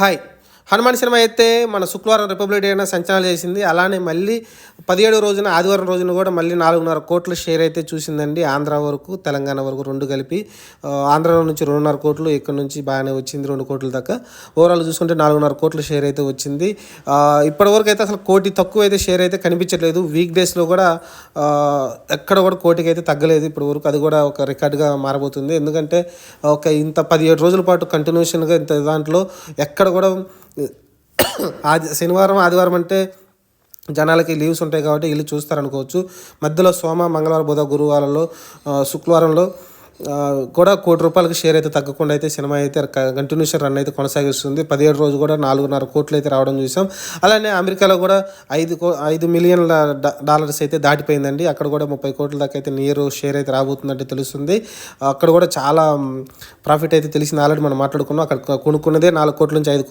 Hi. Hanuman cinema అయితే మన శుక్రవారం రిపబ్లిక్ డే అయినా సంచలనాలు చేసింది. అలానే మళ్ళీ 17 రోజున ఆదివారం రోజున కూడా మళ్ళీ 4.5 కోట్ల షేర్ అయితే చూసిందండి. ఆంధ్ర వరకు తెలంగాణ వరకు 2 కలిపి ఆంధ్రాలో నుంచి 2.5 కోట్లు, ఇక్కడ నుంచి బాగానే వచ్చింది 2 కోట్ల దాకా. ఓవరాల్ చూసుకుంటే 4.5 కోట్ల షేర్ అయితే వచ్చింది. ఇప్పటివరకు అయితే అసలు కోటి తక్కువ అయితే షేర్ అయితే కనిపించట్లేదు. వీక్ డేస్లో కూడా ఎక్కడ కూడా కోటికి అయితే తగ్గలేదు ఇప్పటి వరకు. అది కూడా ఒక రికార్డుగా మారబోతుంది. ఎందుకంటే ఇంత 17 రోజుల పాటు కంటిన్యూషన్గా ఇంత దాంట్లో ఎక్కడ కూడా శనివారం ఆదివారం అంటే జనాలకి లీవ్స్ ఉంటాయి కాబట్టి వీళ్ళు చూస్తారనుకోవచ్చు. మధ్యలో సోమ మంగళవారం బుధ గురువారంలో శుక్రవారంలో కూడా ₹1,00,00,000 షేర్ అయితే తగ్గకుండా అయితే సినిమా అయితే కంటిన్యూషన్ రన్ అయితే కొనసాగిస్తుంది. 17 రోజు కూడా 4.5 కోట్లు అయితే రావడం చూసాం. అలానే అమెరికాలో కూడా 5 మిలియన్ల డాలర్స్ అయితే దాటిపోయిందండి. అక్కడ కూడా 30 కోట్ల దాకా అయితే నియర్ షేర్ అయితే రాబోతుందంటే తెలుస్తుంది. అక్కడ కూడా చాలా ప్రాఫిట్ అయితే తెలిసింది. ఆల్రెడీ మనం మాట్లాడుకున్నాం. అక్కడ కొనుక్కున్నదే 4 కోట్ల నుంచి 5